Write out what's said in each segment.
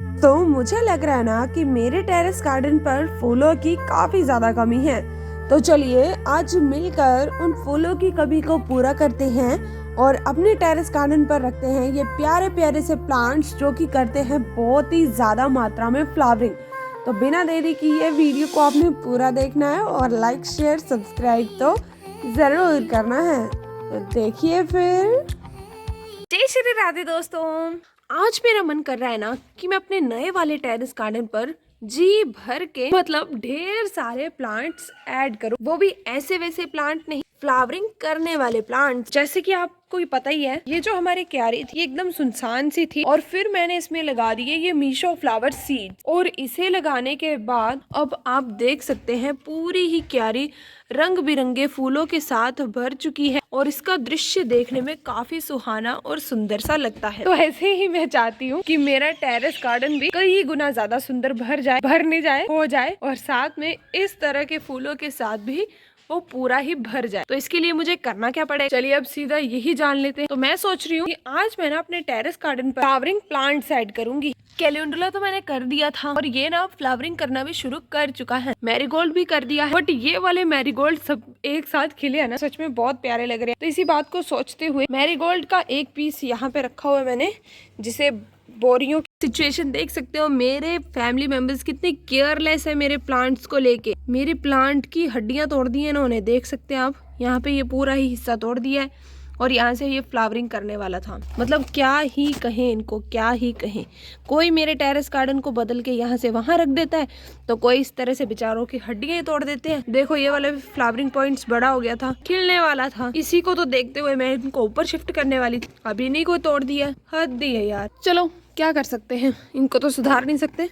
तो मुझे लग रहा है ना कि मेरे टेरेस गार्डन पर फूलों की काफी ज्यादा कमी है। तो चलिए आज मिलकर उन फूलों की कमी को पूरा करते हैं और अपने टेरेस गार्डन पर रखते हैं ये प्यारे प्यारे से प्लांट्स जो कि करते हैं बहुत ही ज्यादा मात्रा में फ्लावरिंग। तो बिना देरी की ये वीडियो को आपने पूरा देखना है और लाइक शेयर सब्सक्राइब तो जरूर करना है। तो देखिए फिर। जय श्री राधे दोस्तों। आज मेरा मन कर रहा है ना कि मैं अपने नए वाले टेरेस गार्डन पर जी भर के मतलब ढेर सारे प्लांट्स ऐड करूं, वो भी ऐसे वैसे प्लांट नहीं, फ्लावरिंग करने वाले प्लांट्स। जैसे कि आपको ही पता ही है, ये जो हमारी क्यारी थी एकदम सुनसान सी थी और फिर मैंने इसमें लगा दिए ये मीशो फ्लावर सीड और इसे लगाने के बाद अब आप देख सकते हैं पूरी ही क्यारी रंग बिरंगे फूलों के साथ भर चुकी है और इसका दृश्य देखने में काफी सुहाना और सुंदर सा लगता है। तो ऐसे ही मैं चाहती हूँ कि मेरा टेरेस गार्डन भी कई गुना ज्यादा सुंदर भर नहीं जाए हो जाए और साथ में इस तरह के फूलों के साथ भी वो पूरा ही भर जाए। तो इसके लिए मुझे करना क्या पड़ेगा, चलिए अब सीधा यही जान लेते हैं। तो मैं सोच रही हूँ कि आज मैं ना अपने टेरेस गार्डन पर फ्लावरिंग प्लांट्स ऐड करूंगी। कैलेंडुला तो मैंने कर दिया था और ये ना फ्लावरिंग करना भी शुरू कर चुका है। मैरीगोल्ड भी कर दिया है, बट ये वाले मैरीगोल्ड सब एक साथ खिले है ना, सच में बहुत प्यारे लग रहे हैं। तो इसी बात को सोचते हुए मैरीगोल्ड का एक पीस यहाँ पे रखा हुआ है मैंने, जिसे बोरियों की सिचुएशन देख सकते हो। मेरे फैमिली मेंबर्स कितने केयरलेस है मेरे प्लांट्स को लेके। मेरे प्लांट की हड्डियां तोड़ दी है इन्होंने, देख सकते हैं आप। यहाँ पे ये पूरा ही हिस्सा तोड़ दिया है और यहाँ से ये फ्लावरिंग करने वाला था। मतलब क्या ही कहें इनको, क्या ही कहें। कोई मेरे टेरेस गार्डन को बदल के यहाँ से वहां रख देता है, तो कोई इस तरह से बेचारों की हड्डियां तोड़ देते हैं। देखो ये वाला फ्लावरिंग पॉइंट्स बड़ा हो गया था, खिलने वाला था, इसी को तो देखते हुए मैं इनको ऊपर शिफ्ट करने वाली थी, अभी नहीं को तोड़ दिया। हद ही है यार। चलो क्या कर सकते हैं, इनको तो सुधार नहीं सकते,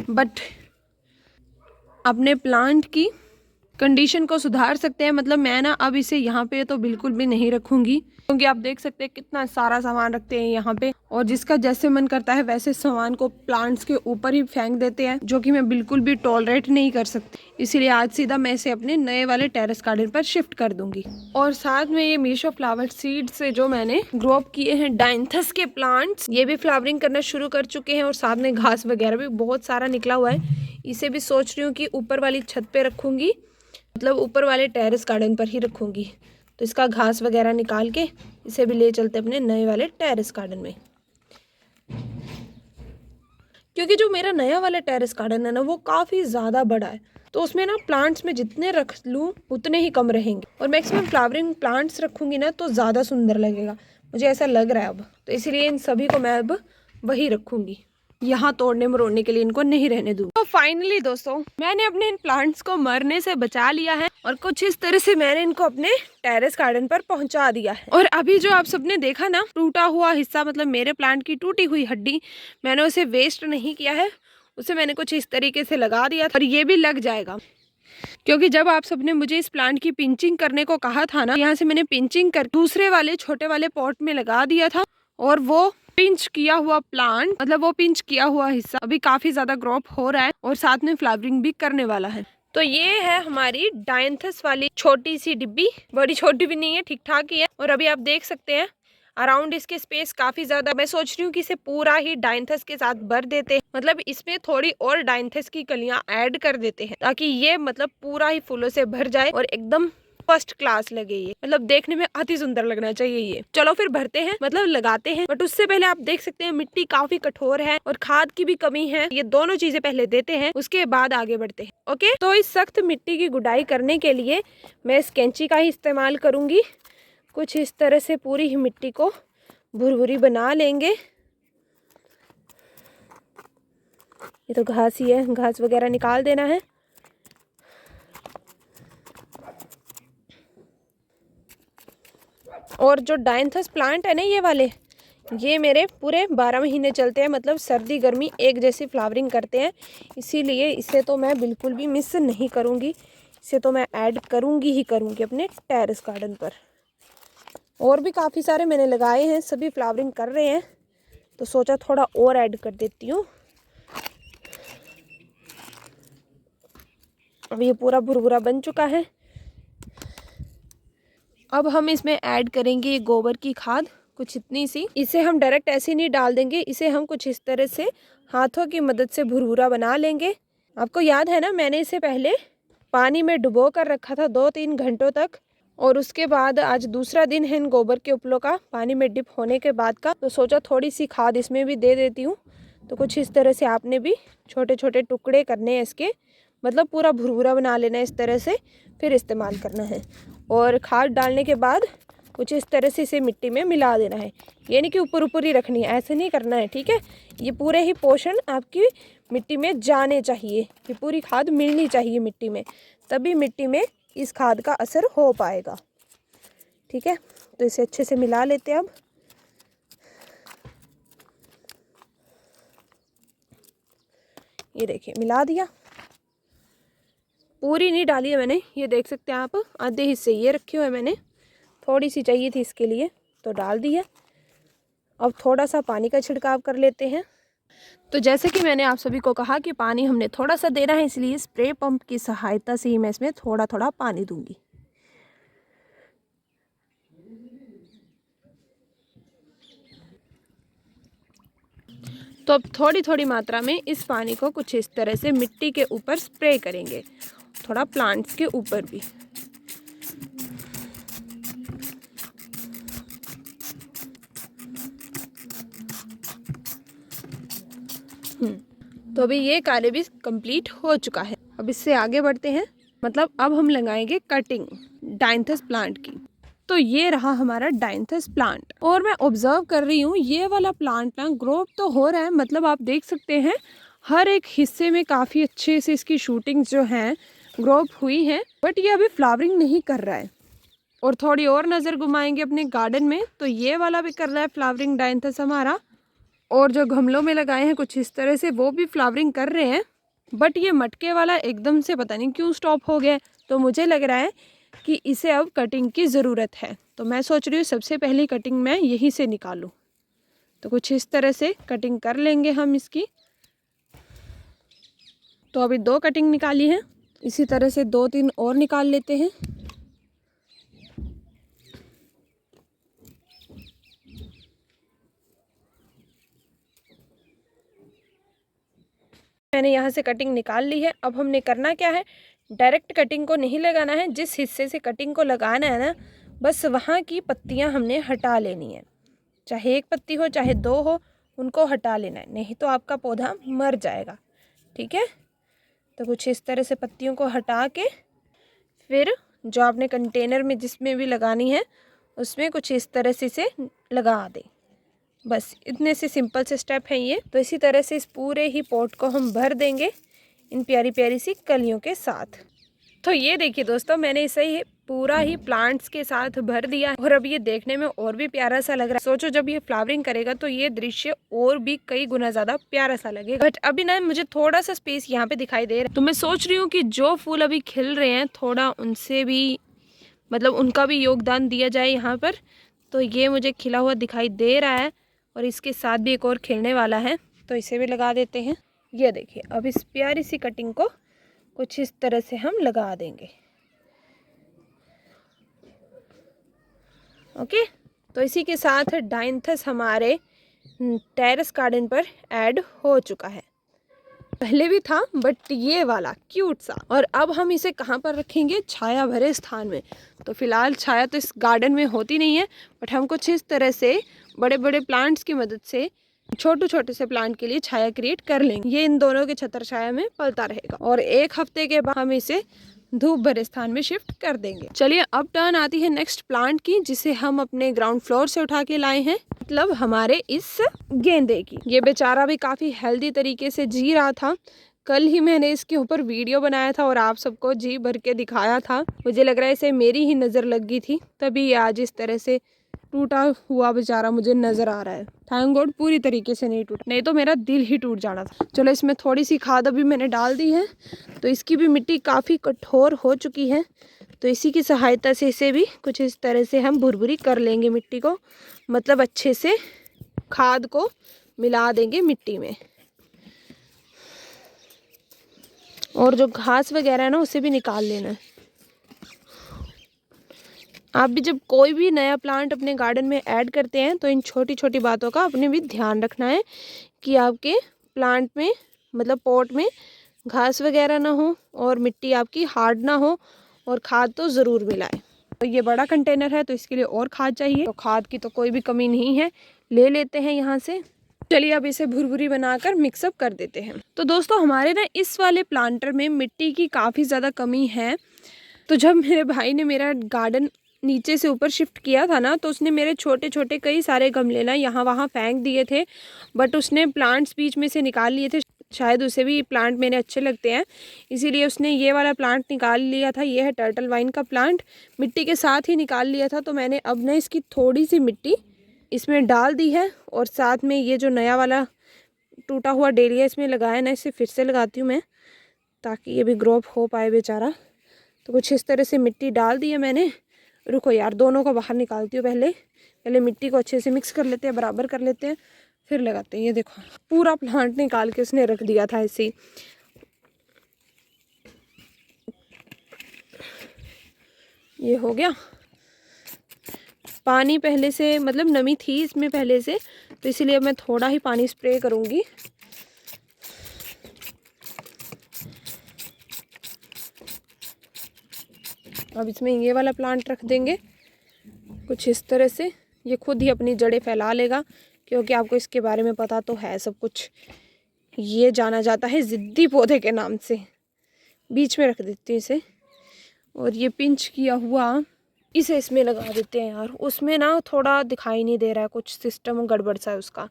बट अपने प्लांट की कंडीशन को सुधार सकते हैं। मतलब मैं ना अब इसे यहाँ पे तो बिल्कुल भी नहीं रखूंगी, क्योंकि आप देख सकते हैं कितना सारा सामान रखते हैं यहाँ पे और जिसका जैसे मन करता है वैसे सामान को प्लांट्स के ऊपर ही फेंक देते हैं, जो कि मैं बिल्कुल भी टॉलरेट नहीं कर सकती। इसीलिए आज सीधा मैं इसे अपने नए वाले टेरेस गार्डन पर शिफ्ट कर दूंगी। और साथ में ये मीशो फ्लावर सीड से जो मैंने ग्रो अप किए हैं डायंथस के प्लांट्स, ये भी फ्लावरिंग करना शुरू कर चुके हैं और साथ में घास वगैरह भी बहुत सारा निकला हुआ है। इसे भी सोच रही हूँ कि ऊपर वाली छत पे रखूंगी, मतलब ऊपर वाले टेरेस गार्डन पर ही रखूंगी। तो इसका घास वगैरह निकाल के इसे भी ले चलते अपने नए वाले टेरेस गार्डन में, क्योंकि जो मेरा नया वाला टेरेस गार्डन है ना वो काफ़ी ज़्यादा बड़ा है। तो उसमें ना प्लांट्स में जितने रख लूँ उतने ही कम रहेंगे और मैक्सिमम फ्लावरिंग प्लांट्स रखूँगी ना तो ज़्यादा सुंदर लगेगा, मुझे ऐसा लग रहा है अब। तो इसलिए इन सभी को मैं अब वही रखूँगी, यहाँ तोड़ने मरोड़ने के लिए इनको नहीं रहने दूँ। तो फाइनली दोस्तों मैंने अपने इन प्लांट्स को मरने से बचा लिया है और कुछ इस तरह से मैंने इनको अपने टेरेस गार्डन पर पहुंचा दिया है। और अभी जो आप सबने देखा ना टूटा हुआ हिस्सा, मतलब मेरे प्लांट की टूटी हुई हड्डी, मैंने उसे वेस्ट नहीं किया है, उसे मैंने कुछ इस तरीके से लगा दिया था और ये भी लग जाएगा। क्योंकि जब आप सबने मुझे इस प्लांट की पिंचिंग करने को कहा था ना, यहाँ से मैंने पिंचिंग कर दूसरे वाले छोटे वाले पॉट में लगा दिया था और वो पिंच किया हुआ प्लांट, मतलब वो पिंच किया हुआ हिस्सा अभी काफी ज्यादा ग्रो अप हो रहा है और साथ में फ्लावरिंग भी करने वाला है। तो ये है हमारी डायंथस वाली छोटी सी डिब्बी, बड़ी छोटी भी नहीं है, ठीक ठाक ही है। और अभी आप देख सकते हैं अराउंड इसके स्पेस काफी ज्यादा। मैं सोच रही हूँ कि इसे पूरा ही डायंथस के साथ भर देते हैं, मतलब इसमें थोड़ी और डायंथस की कलियां ऐड कर देते हैं ताकि ये मतलब पूरा ही फूलों से भर जाए और एकदम फर्स्ट क्लास लगे। ये मतलब देखने में अति सुंदर लगना चाहिए ये। चलो फिर भरते हैं, मतलब लगाते हैं। बट उससे पहले आप देख सकते हैं मिट्टी काफी कठोर है और खाद की भी कमी है, ये दोनों चीजें पहले देते हैं उसके बाद आगे बढ़ते हैं। ओके, तो इस सख्त मिट्टी की गुडाई करने के लिए मैं इस कैंची का ही इस्तेमाल करूंगी। कुछ इस तरह से पूरी ही मिट्टी को भुरभुरी बना लेंगे। ये तो घास ही है, घास वगैरह निकाल देना है। और जो डायंथस प्लांट है ना ये वाले, ये मेरे पूरे 12 महीने चलते हैं, मतलब सर्दी गर्मी एक जैसी फ्लावरिंग करते हैं। इसीलिए इसे तो मैं बिल्कुल भी मिस नहीं करूँगी, इसे तो मैं ऐड करूँगी ही करूँगी अपने टेरेस गार्डन पर। और भी काफ़ी सारे मैंने लगाए हैं, सभी फ्लावरिंग कर रहे हैं, तो सोचा थोड़ा और ऐड कर देती हूँ। अब ये पूरा भुरभुरा बन चुका है। अब हम इसमें ऐड करेंगे गोबर की खाद कुछ इतनी सी। इसे हम डायरेक्ट ऐसे नहीं डाल देंगे, इसे हम कुछ इस तरह से हाथों की मदद से भुरभुरा बना लेंगे। आपको याद है ना, मैंने इसे पहले पानी में डुबो कर रखा था 2-3 घंटों तक, और उसके बाद आज दूसरा दिन है इन गोबर के उपलों का पानी में डिप होने के बाद का। तो सोचा थोड़ी सी खाद इसमें भी दे देती हूँ। तो कुछ इस तरह से आपने भी छोटे छोटे टुकड़े करने हैं इसके, मतलब पूरा भुरभुरा बना लेना है इस तरह से, फिर इस्तेमाल करना है। और खाद डालने के बाद कुछ इस तरह से इसे मिट्टी में मिला देना है। ये नहीं कि ऊपर ऊपर ही रखनी है, ऐसे नहीं करना है, ठीक है। ये पूरे ही पोषण आपकी मिट्टी में जाने चाहिए, ये पूरी खाद मिलनी चाहिए मिट्टी में, तभी मिट्टी में इस खाद का असर हो पाएगा, ठीक है। तो इसे अच्छे से मिला लेते हैं अब। ये देखिए मिला दिया, पूरी नहीं डाली है मैंने, ये देख सकते हैं आप, आधे हिस्से ये रखे हुए मैंने, थोड़ी सी चाहिए थी इसके लिए तो डाल दी है। अब थोड़ा सा पानी का छिड़काव कर लेते हैं। तो जैसे कि मैंने आप सभी को कहा कि पानी हमने थोड़ा सा देना है, इसलिए स्प्रे पंप की सहायता से ही मैं इसमें थोड़ा थोड़ा पानी दूंगी। तो अब थोड़ी थोड़ी मात्रा में इस पानी को कुछ इस तरह से मिट्टी के ऊपर स्प्रे करेंगे, थोड़ा प्लांट्स के ऊपर भी। तो अभी ये कार्य भी कंप्लीट हो चुका है। अब इससे आगे बढ़ते हैं, मतलब अब हम लगाएंगे कटिंग डायंथस प्लांट की। तो ये रहा हमारा डायंथस प्लांट, और मैं ऑब्जर्व कर रही हूँ ये वाला प्लांट ना ग्रो तो हो रहा है, मतलब आप देख सकते हैं हर एक हिस्से में काफ़ी अच्छे से इसकी शूटिंग्स जो हैं ग्रो हुई हैं, बट ये अभी फ्लावरिंग नहीं कर रहा है। और थोड़ी और नज़र घुमाएंगे अपने गार्डन में, तो ये वाला भी कर रहा है फ्लावरिंग डायंथस हमारा, और जो गमलों में लगाए हैं कुछ इस तरह से वो भी फ्लावरिंग कर रहे हैं। बट ये मटके वाला एकदम से पता नहीं क्यों स्टॉप हो गया, तो मुझे लग रहा है कि इसे अब कटिंग की ज़रूरत है। तो मैं सोच रही हूँ सबसे पहली कटिंग मैं यहीं से निकालूँ। तो कुछ इस तरह से कटिंग कर लेंगे हम इसकी। तो अभी 2 कटिंग निकाली है, इसी तरह से 2-3 और निकाल लेते हैं। मैंने यहाँ से कटिंग निकाल ली है। अब हमने करना क्या है, डायरेक्ट कटिंग को नहीं लगाना है, जिस हिस्से से कटिंग को लगाना है ना, बस वहाँ की पत्तियाँ हमने हटा लेनी है, चाहे 1 पत्ती हो चाहे 2 हो, उनको हटा लेना है, नहीं तो आपका पौधा मर जाएगा, ठीक है। तो कुछ इस तरह से पत्तियों को हटा के फिर जो आपने कंटेनर में जिसमें भी लगानी है उसमें कुछ इस तरह से इसे लगा दें। बस इतने से सिंपल से स्टेप हैं ये। तो इसी तरह से इस पूरे ही पॉट को हम भर देंगे इन प्यारी प्यारी सी कलियों के साथ। तो ये देखिए दोस्तों, मैंने इसे ही पूरा ही प्लांट्स के साथ भर दिया, और अब ये देखने में और भी प्यारा सा लग रहा है। सोचो जब ये फ्लावरिंग करेगा तो ये दृश्य और भी कई गुना ज़्यादा प्यारा सा लगेगा। बट अभी ना मुझे थोड़ा सा स्पेस यहाँ पे दिखाई दे रहा है, तो मैं सोच रही हूँ कि जो फूल अभी खिल रहे हैं थोड़ा उनसे भी, मतलब उनका भी योगदान दिया जाए यहाँ पर। तो ये मुझे खिला हुआ दिखाई दे रहा है, और इसके साथ भी एक और खिलने वाला है, तो इसे भी लगा देते हैं। ये देखिए अब इस प्यारी सी कटिंग को कुछ इस तरह से हम लगा देंगे। ओके, तो इसी के साथ डायंथस हमारे टेरेस गार्डन पर ऐड हो चुका है। पहले भी था बट ये वाला क्यूट सा। और अब हम इसे कहाँ पर रखेंगे, छाया भरे स्थान में। तो फिलहाल छाया तो इस गार्डन में होती नहीं है, बट हम कुछ इस तरह से बड़े बड़े प्लांट्स की मदद से छोटे छोटे से प्लांट के लिए छाया क्रिएट कर लेंगे। ये इन दोनों के छत्र छाया में पलता रहेगा, और 1 हफ्ते के बाद हम इसे धूप भरे स्थान में शिफ्ट कर देंगे। चलिए अब टर्न आती है नेक्स्ट प्लांट की, जिसे हम अपने ग्राउंड फ्लोर से उठा के लाए हैं, मतलब हमारे इस गेंदे की। ये बेचारा भी काफ़ी हेल्दी तरीके से जी रहा था। कल ही मैंने इसके ऊपर वीडियो बनाया था और आप सबको जी भर के दिखाया था। मुझे लग रहा है इसे मेरी ही नज़र लग गई थी, तभी ये आज इस तरह से टूटा हुआ बेचारा मुझे नज़र आ रहा है। थैंक गॉड पूरी तरीके से नहीं टूटा, नहीं तो मेरा दिल ही टूट जाना था। चलो इसमें थोड़ी सी खाद अभी मैंने डाल दी है, तो इसकी भी मिट्टी काफ़ी कठोर हो चुकी है। तो इसी की सहायता से इसे भी कुछ इस तरह से हम भुरभुरी कर लेंगे मिट्टी को, मतलब अच्छे से खाद को मिला देंगे मिट्टी में। और जो घास वगैरह है ना उसे भी निकाल लेना है। आप भी जब कोई भी नया प्लांट अपने गार्डन में ऐड करते हैं तो इन छोटी छोटी बातों का अपने भी ध्यान रखना है कि आपके प्लांट में मतलब पॉट में घास वगैरह ना हो और मिट्टी आपकी हार्ड ना हो, और खाद तो ज़रूर मिलाएं। तो ये बड़ा कंटेनर है तो इसके लिए और खाद चाहिए, तो खाद की तो कोई भी कमी नहीं है, ले लेते हैं यहाँ से। चलिए अब इसे भुरभुरी बनाकर मिक्सअप कर देते हैं। तो दोस्तों हमारे ना इस वाले प्लांटर में मिट्टी की काफ़ी ज़्यादा कमी है। तो जब मेरे भाई ने मेरा गार्डन नीचे से ऊपर शिफ्ट किया था ना, तो उसने मेरे छोटे छोटे कई सारे गमले ना यहाँ वहाँ फेंक दिए थे, बट उसने प्लांट्स बीच में से निकाल लिए थे। शायद उसे भी प्लांट मेरे अच्छे लगते हैं, इसीलिए उसने ये वाला प्लांट निकाल लिया था। ये है टर्टल वाइन का प्लांट, मिट्टी के साथ ही निकाल लिया था। तो मैंने अब ना इसकी थोड़ी सी मिट्टी इसमें डाल दी है, और साथ में ये जो नया वाला टूटा हुआ डेलिया इसमें लगाया ना, इसे फिर से लगाती हूँ मैं, ताकि ये भी ग्रो हो पाए बेचारा। तो कुछ इस तरह से मिट्टी डाल दी है मैंने। रुको यार, दोनों को बाहर निकालती हूँ। पहले मिट्टी को अच्छे से मिक्स कर लेते हैं, बराबर कर लेते हैं, फिर लगाते हैं। ये देखो पूरा प्लांट निकाल के उसने रख दिया था ऐसे ही। ये हो गया। पानी पहले से मतलब नमी थी इसमें पहले से, तो इसीलिए मैं थोड़ा ही पानी स्प्रे करूँगी। अब इसमें ये वाला प्लांट रख देंगे कुछ इस तरह से। ये खुद ही अपनी जड़ें फैला लेगा, क्योंकि आपको इसके बारे में पता तो है सब कुछ। ये जाना जाता है ज़िद्दी पौधे के नाम से। बीच में रख देती हूँ इसे, और ये पिंच किया हुआ इसे इसमें लगा देते हैं। यार उसमें ना थोड़ा दिखाई नहीं दे रहा है, कुछ सिस्टम गड़बड़ सा है उसका,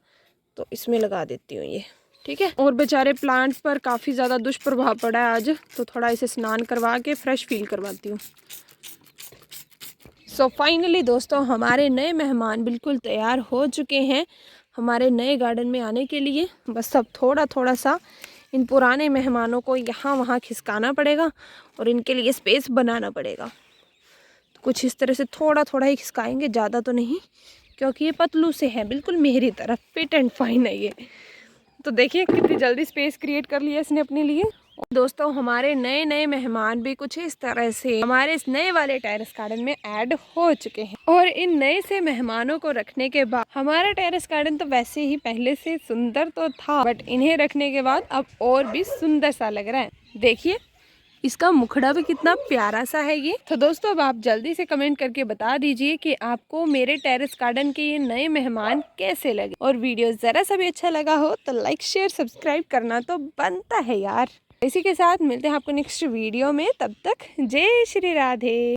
तो इसमें लगा देती हूँ ये, ठीक है। और बेचारे प्लांट्स पर काफ़ी ज़्यादा दुष्प्रभाव पड़ा है आज, तो थोड़ा इसे स्नान करवा के फ्रेश फील करवाती हूँ। सो फाइनली दोस्तों हमारे नए मेहमान बिल्कुल तैयार हो चुके हैं हमारे नए गार्डन में आने के लिए। बस अब थोड़ा थोड़ा सा इन मेहमानों को यहाँ वहाँ खिसकाना पड़ेगा और इनके लिए स्पेस बनाना पड़ेगा। तो कुछ इस तरह से थोड़ा थोड़ा ही खिसकाएंगे, ज़्यादा तो नहीं, क्योंकि ये पतलू से है बिल्कुल मेरी तरफ, फिट एंड फाइन है ये। तो देखिए कितनी जल्दी स्पेस क्रिएट कर लिया इसने अपने लिए। और दोस्तों हमारे नए नए मेहमान भी कुछ इस तरह से हमारे इस नए वाले टेरेस गार्डन में ऐड हो चुके हैं। और इन नए से मेहमानों को रखने के बाद हमारा टेरेस गार्डन तो वैसे ही पहले से सुंदर तो था, बट इन्हें रखने के बाद अब और भी सुंदर सा लग रहा है। देखिए इसका मुखड़ा भी कितना प्यारा सा है ये। तो दोस्तों अब आप जल्दी से कमेंट करके बता दीजिए कि आपको मेरे टेरेस गार्डन के ये नए मेहमान कैसे लगे, और वीडियो ज़रा सा भी अच्छा लगा हो तो लाइक शेयर सब्सक्राइब करना तो बनता है यार। इसी के साथ मिलते हैं आपको नेक्स्ट वीडियो में, तब तक जय श्री राधे।